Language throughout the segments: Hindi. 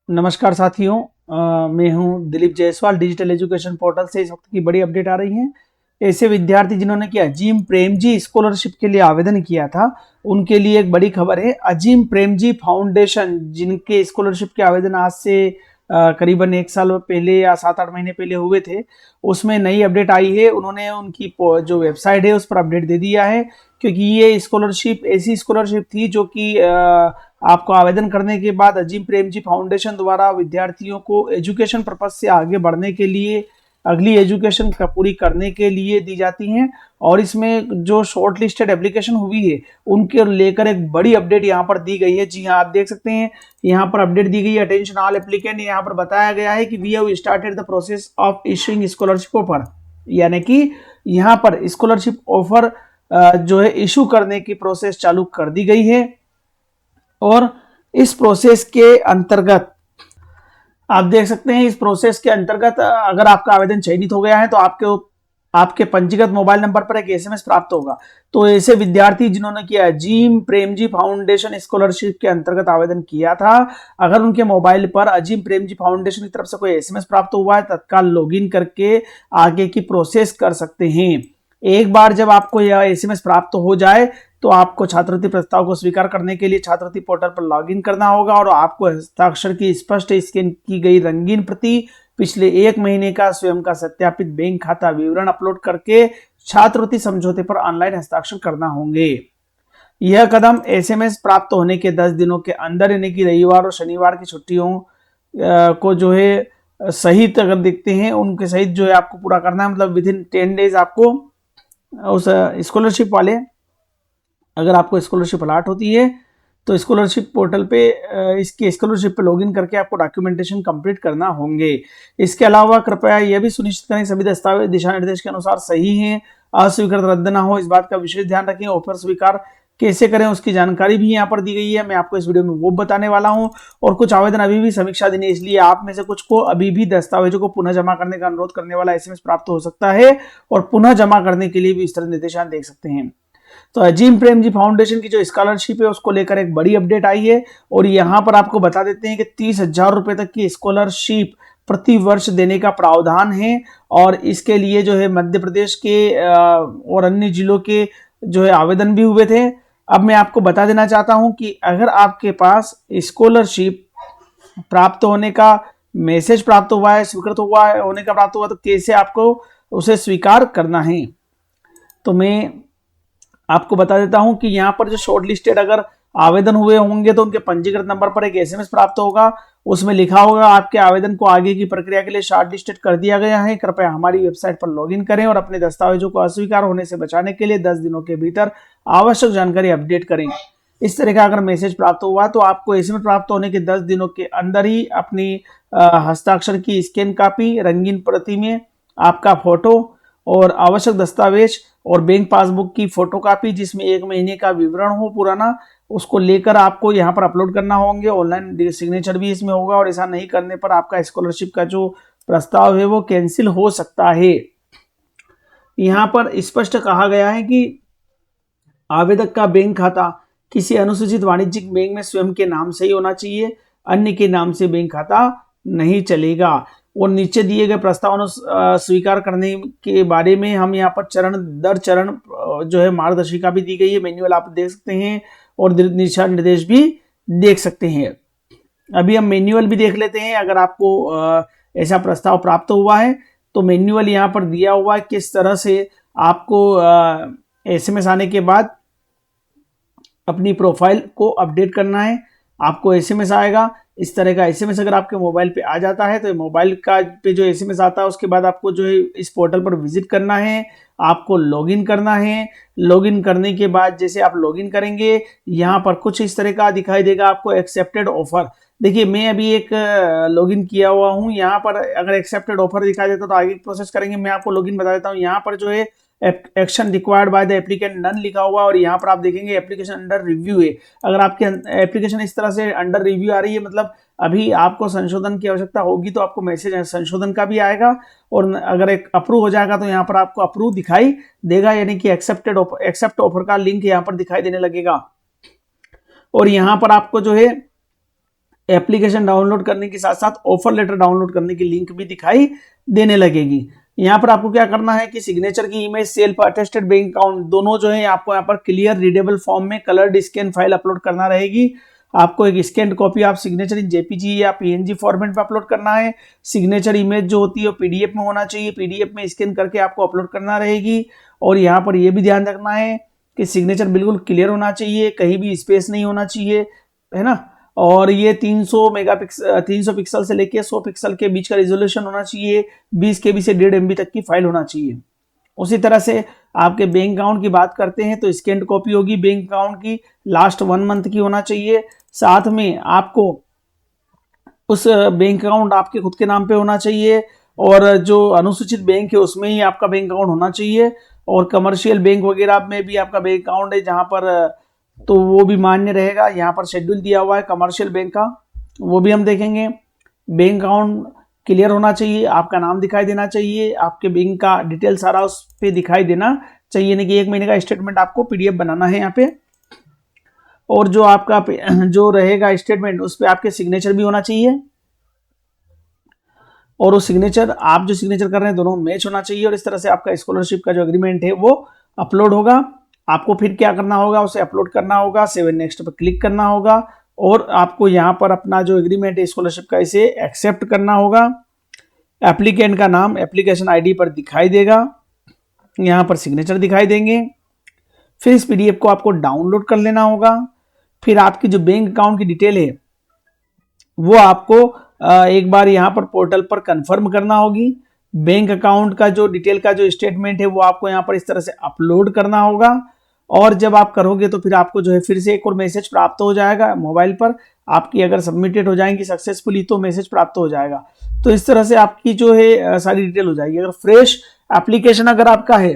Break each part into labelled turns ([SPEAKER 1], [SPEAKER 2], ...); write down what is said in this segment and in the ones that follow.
[SPEAKER 1] नमस्कार साथियों। मैं हूं Dilip Jaiswal. Digital education portal से इस वक्त की बड़ी अपडेट आ रही है। ऐसे विद्यार्थी जिन्होंने कि अजीम प्रेमजी स्कॉलरशिप के लिए आवेदन किया था, उनके लिए एक बड़ी खबर है। अजीम प्रेमजी फाउंडेशन, जिनके स्कॉलरशिप के आवेदन आज से करीबन 1 साल पहले या 7-8 महीने पहले हुए थे, उसमें नई अपडेट आई है। उन्होंने उनकी जो वेबसाइट है उस पर अपडेट दे दिया है, क्योंकि ये स्कॉलरशिप ऐसी स्कॉलरशिप थी जो कि आपको आवेदन करने के बाद अजीम प्रेमजी फाउंडेशन द्वारा विद्यार्थियों को एजुकेशन पर्पज से आगे बढ़ने के लिए, अगली एजुकेशन का पूरी करने के लिए दी जाती हैं। और इसमें जो शॉर्ट लिस्टेड एप्लीकेशन हुई है उनके लेकर एक बड़ी अपडेट यहाँ पर दी गई है। जी हाँ, आप देख सकते हैं यहाँ पर अपडेट दी गई है। अटेंशन ऑल एप्लीकेंट, यहाँ पर बताया गया है कि we have started the process of issuing scholarship offer, यानी कि यहाँ पर स्कॉलरशिप ऑफर जो है इशू करने की प्रोसेस चालू कर दी गई है। और इस प्रोसेस के अंतर्गत आप देख सकते हैं, इस प्रोसेस के अंतर्गत अगर आपका आवेदन चयनित हो गया है तो आपके पंजीकृत मोबाइल नंबर पर एक एसएमएस प्राप्त होगा। तो ऐसे विद्यार्थी जिन्होंने किया अजीम प्रेमजी फाउंडेशन स्कॉलरशिप के अंतर्गत आवेदन किया था, अगर उनके मोबाइल पर अजीम प्रेमजी फाउंडेशन की तरफ से कोई एसएमएस प्राप्त हुआ है, तत्काल लॉगिन करके आगे की प्रोसेस कर सकते हैं। एक बार जब आपको यह एसएमएस प्राप्त हो जाए तो आपको छात्रवृत्ति प्रस्ताव को स्वीकार करने के लिए छात्रवृत्ति पोर्टल पर लॉगिन करना होगा और आपको हस्ताक्षर की स्पष्ट स्कैन की गई रंगीन प्रति, पिछले 1 महीने का स्वयं का सत्यापित बैंक खाता विवरण अपलोड करके छात्रवृत्ति समझौते पर ऑनलाइन हस्ताक्षर करना होंगे। यह कदम एसएमएस प्राप्त होने के 10 दिनों के अंदर, यानी कि रविवार और शनिवार की छुट्टियों को जो है सहित अगर देखते हैं उनके सहित जो है आपको पूरा करना है। मतलब विद इन 10 डेज आपको उस स्कॉलरशिप वाले, अगर आपको स्कॉलरशिप अलॉट होती है तो स्कॉलरशिप पोर्टल पे इसकी स्कॉलरशिप पे लॉगिन करके आपको डॉक्यूमेंटेशन कंप्लीट करना होंगे। इसके अलावा कृपया यह भी सुनिश्चित करें सभी दस्तावेज दिशा निर्देश के अनुसार सही हैं, अस्वीकृत रद्द ना हो, इस बात का विशेष ध्यान रखें। ऑफर स्वीकार कैसे करें उसकी जानकारी भी यहाँ पर दी गई है, मैं आपको इस वीडियो में वो बताने वाला हूँ। और कुछ आवेदन अभी भी समीक्षाधीन है, इसलिए आप में से कुछ को अभी भी दस्तावेजों को पुनः जमा करने का अनुरोध करने वाला एसएमएस प्राप्त हो सकता है और पुनः जमा करने के लिए भी विस्तृत निर्देशान देख सकते हैं। तो अजीम प्रेमजी फाउंडेशन की जो स्कॉलरशिप है उसको लेकर एक बड़ी अपडेट आई है और यहाँ पर आपको बता देते हैं कि 30,000 रुपए तक की स्कॉलरशिप प्रति वर्ष देने का प्रावधान है। और इसके लिए जो है मध्य प्रदेश के और अन्य जिलों के जो है आवेदन भी हुए थे। अब मैं आपको बता देना चाहता हूं कि अगर आपके पास स्कॉलरशिप प्राप्त होने का मैसेज प्राप्त हुआ है, स्वीकृत हुआ है, होने का प्राप्त हुआ, तो कैसे आपको उसे स्वीकार करना है। तो मैं आपको बता देता हूं कि यहाँ पर जो शॉर्ट लिस्टेड अगर आवेदन हुए होंगे तो उनके पंजीकृत नंबर पर एक एसएमएस प्राप्त होगा, उसमें लिखा होगा आपके आवेदन को आगे की प्रक्रिया के लिए शॉर्ट लिस्टेड कर दिया गया है, कृपया हमारी वेबसाइट पर लॉगिन करें और अपने दस्तावेजों को अस्वीकार होने से बचाने के लिए 10 दिनों के भीतर आवश्यक जानकारी अपडेट करें। इस तरह का अगर मैसेज प्राप्त हुआ तो आपको एसएमएस प्राप्त होने के 10 दिनों के अंदर ही अपनी हस्ताक्षर की स्कैन कॉपी, रंगीन प्रति में आपका फोटो और आवश्यक दस्तावेज और बैंक पासबुक की फोटोकॉपी जिसमें 1 महीने का विवरण हो पुराना, उसको लेकर आपको यहाँ पर अपलोड करना होंगे। ऑनलाइन सिग्नेचर भी इसमें होगा और ऐसा नहीं करने पर आपका स्कॉलरशिप का जो प्रस्ताव है वो कैंसिल हो सकता है। यहाँ पर स्पष्ट कहा गया है कि आवेदक का बैंक खाता किसी अनुसूचित वाणिज्यिक बैंक में स्वयं के नाम से ही होना चाहिए, अन्य के नाम से बैंक खाता नहीं चलेगा। और नीचे दिए गए प्रस्ताव स्वीकार करने के बारे में हम यहाँ पर चरण दर चरण जो है मार्गदर्शिका भी दी गई है, मैन्युअल आप देख सकते हैं और दिशा निर्देश भी देख सकते हैं। अभी हम मैन्युअल भी देख लेते हैं। अगर आपको ऐसा प्रस्ताव प्राप्त हुआ है तो मैन्युअल यहाँ पर दिया हुआ है किस तरह से आपको एसएमएस आने के बाद अपनी प्रोफाइल को अपडेट करना है। आपको एसएमएस आएगा, इस तरह का एसएमएस अगर आपके मोबाइल पे आ जाता है तो मोबाइल का पे जो एसएमएस आता है उसके बाद आपको जो है इस पोर्टल पर विजिट करना है, आपको लॉगिन करना है। लॉगिन करने के बाद जैसे आप लॉगिन करेंगे यहाँ पर कुछ इस तरह का दिखाई देगा आपको एक्सेप्टेड ऑफर। देखिए मैं अभी एक लॉगिन किया हुआ हूँ, यहाँ पर अगर एक्सेप्टेड ऑफर दिखाई देता तो आगे प्रोसेस करेंगे। मैं आपको लॉगिन बता देता हूँ। यहाँ पर जो है action required by the applicant none लिखा हुआ और यहाँ पर आप देखेंगे एप्लीकेशन अंडर रिव्यू है। अगर आपके एप्लीकेशन इस तरह से अंडर रिव्यू आ रही है मतलब अभी आपको संशोधन की आवश्यकता होगी तो आपको मैसेज संशोधन का भी आएगा। और अगर एक अप्रूव हो जाएगा तो यहाँ पर आपको अप्रूव दिखाई देगा, यानी कि एक्सेप्ट ऑफर का लिंक यहाँ पर दिखाई देने लगेगा। और यहाँ पर आपको जो है एप्लीकेशन डाउनलोड करने के साथ साथ ऑफर लेटर डाउनलोड करने की लिंक भी दिखाई देने लगेगी। यहाँ पर आपको क्या करना है कि सिग्नेचर की image, self attested bank account दोनों जो है आपको यहाँ पर क्लियर रीडेबल फॉर्म में कलर्ड स्कैन फाइल अपलोड करना रहेगी। आपको एक स्कैन कॉपी आप सिग्नेचर इन जेपीजी या पीएनजी फॉर्मेट में अपलोड करना है। सिग्नेचर इमेज जो होती है वो पीडीएफ में होना चाहिए, पीडीएफ में स्कैन करके आपको अपलोड करना रहेगी। और यहाँ पर यह भी ध्यान रखना है कि सिग्नेचर बिल्कुल क्लियर होना चाहिए, कहीं भी स्पेस नहीं होना चाहिए, है ना। और ये 300 पिक्सल से लेके 100 पिक्सल के बीच का रिजोल्यूशन होना चाहिए, 20 KB से 1.5 MB तक की फाइल होना चाहिए। उसी तरह से आपके बैंक अकाउंट की बात करते हैं तो स्कैन कॉपी होगी बैंक अकाउंट की, लास्ट 1 मंथ की होना चाहिए। साथ में आपको उस बैंक अकाउंट आपके खुद के नाम पे होना चाहिए, और जो अनुसूचित बैंक है उसमें ही आपका बैंक अकाउंट होना चाहिए। और कमर्शियल बैंक वगैरह में भी आपका बैंक अकाउंट है जहां पर, तो वो भी मान्य रहेगा। यहाँ पर शेड्यूल दिया हुआ है कमर्शियल बैंक का, वो भी हम देखेंगे। बैंक अकाउंट क्लियर होना चाहिए, आपका नाम दिखाई देना चाहिए, आपके बैंक का डिटेल सारा उस पर दिखाई देना चाहिए, नहीं कि 1 महीने का स्टेटमेंट आपको पीडीएफ बनाना है यहाँ पे। और जो आपका जो रहेगा स्टेटमेंट उस पर आपके सिग्नेचर भी होना चाहिए, और वो सिग्नेचर आप जो सिग्नेचर कर रहे हैं दोनों मैच होना चाहिए। और इस तरह से आपका स्कॉलरशिप का जो एग्रीमेंट है वो अपलोड होगा। आपको फिर क्या करना होगा, उसे अपलोड करना होगा, सेव नेक्स्ट पर क्लिक करना होगा, और आपको यहाँ पर अपना जो एग्रीमेंट है स्कॉलरशिप का इसे एक्सेप्ट करना होगा। एप्लीकेंट का नाम एप्लीकेशन आईडी पर दिखाई देगा, यहाँ पर सिग्नेचर दिखाई देंगे। फिर इस पीडीएफ को आपको डाउनलोड कर लेना होगा। फिर आपकी जो बैंक अकाउंट की डिटेल है वो आपको एक बार यहाँ पर पोर्टल पर कंफर्म करना होगी। बैंक अकाउंट का जो डिटेल का जो स्टेटमेंट है वो आपको यहाँ पर इस तरह से अपलोड करना होगा। और जब आप करोगे तो फिर आपको जो है फिर से एक और मैसेज प्राप्त हो जाएगा मोबाइल पर, आपकी अगर सबमिटेड हो जाएंगी सक्सेसफुली तो मैसेज प्राप्त हो जाएगा। तो इस तरह से आपकी जो है सारी डिटेल हो जाएगी। अगर फ्रेश एप्लीकेशन अगर आपका है,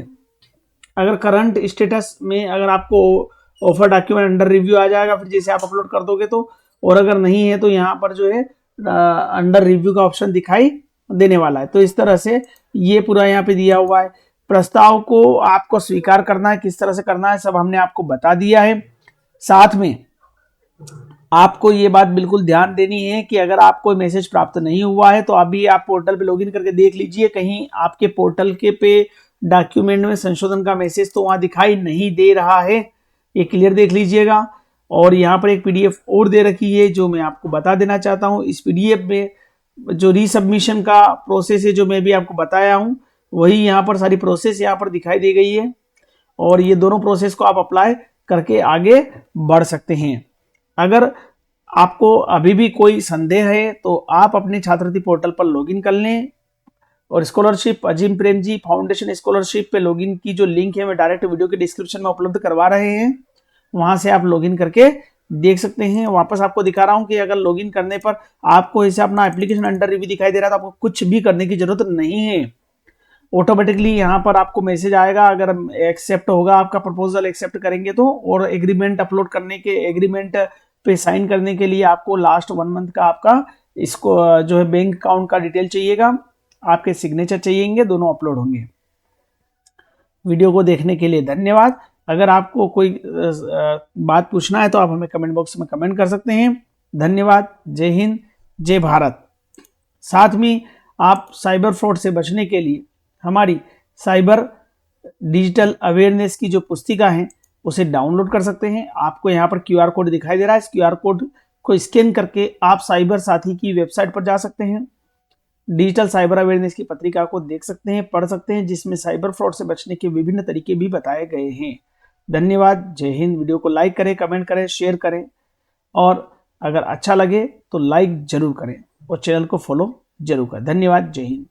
[SPEAKER 1] अगर करंट स्टेटस में अगर आपको ऑफर डॉक्यूमेंट अंडर रिव्यू आ जाएगा फिर जैसे आप अपलोड कर दोगे तो, और अगर नहीं है तो यहाँ पर जो है अंडर रिव्यू का ऑप्शन दिखाई देने वाला है। तो इस तरह से ये पूरा यहाँ पे दिया हुआ है। प्रस्ताव को आपको स्वीकार करना है, किस तरह से करना है सब हमने आपको बता दिया है। साथ में आपको ये बात बिल्कुल ध्यान देनी है कि अगर आपको मैसेज प्राप्त नहीं हुआ है तो अभी आप पोर्टल पे लॉगिन करके देख लीजिए, कहीं आपके पोर्टल के पे डॉक्यूमेंट में संशोधन का मैसेज तो वहां दिखाई नहीं दे रहा है, ये क्लियर देख लीजिएगा। और यहाँ पर एक पीडीएफ और दे रखी है जो मैं आपको बता देना चाहता हूँ। इस पीडीएफ में जो रीसबमिशन का प्रोसेस है जो मैं भी आपको बताया हूँ वही यहाँ पर सारी प्रोसेस यहाँ पर दिखाई दे गई है, और ये दोनों प्रोसेस को आप अप्लाई करके आगे बढ़ सकते हैं। अगर आपको अभी भी कोई संदेह है तो आप अपने छात्रवृत्ति पोर्टल पर लॉगिन कर लें, और scholarship Azim Premji foundation scholarship पे लॉगिन की जो लिंक है मैं डायरेक्ट वीडियो के डिस्क्रिप्शन में उपलब्ध करवा रहे हैं, वहां से आप लॉगिन करके देख सकते हैं। वापस आपको दिखा रहा हूं कि अगर लॉगिन करने पर आपको ऐसे अपना एप्लीकेशन अंडर रिव्यू दिखाई दे रहा है तो आपको कुछ भी करने की जरूरत नहीं है, ऑटोमेटिकली यहाँ पर आपको मैसेज आएगा। अगर एक्सेप्ट होगा आपका प्रपोजल, एक्सेप्ट करेंगे तो, और एग्रीमेंट अपलोड करने के, एग्रीमेंट पे साइन करने के लिए आपको लास्ट 1 मंथ का आपका इसको जो है बैंक अकाउंट का डिटेल चाहिएगा, आपके सिग्नेचर चाहिएंगे, दोनों अपलोड होंगे। वीडियो को देखने के लिए धन्यवाद। अगर आपको कोई बात पूछना है तो आप हमें कमेंट बॉक्स में कमेंट कर सकते हैं। धन्यवाद। जय हिंद, जय भारत। साथ में आप साइबर फ्रॉड से बचने के लिए हमारी साइबर डिजिटल अवेयरनेस की जो पुस्तिका है उसे डाउनलोड कर सकते हैं। आपको यहाँ पर क्यूआर कोड दिखाई दे रहा है, इस क्यूआर कोड को स्कैन करके आप साइबर साथी की वेबसाइट पर जा सकते हैं, डिजिटल साइबर अवेयरनेस की पत्रिका को देख सकते हैं, पढ़ सकते हैं, जिसमें साइबर फ्रॉड से बचने के विभिन्न तरीके भी बताए गए हैं। धन्यवाद। जय हिंद। वीडियो को लाइक करें, कमेंट करें, शेयर करें, और अगर अच्छा लगे तो लाइक जरूर करें और चैनल को फॉलो जरूर करें। धन्यवाद। जय हिंद।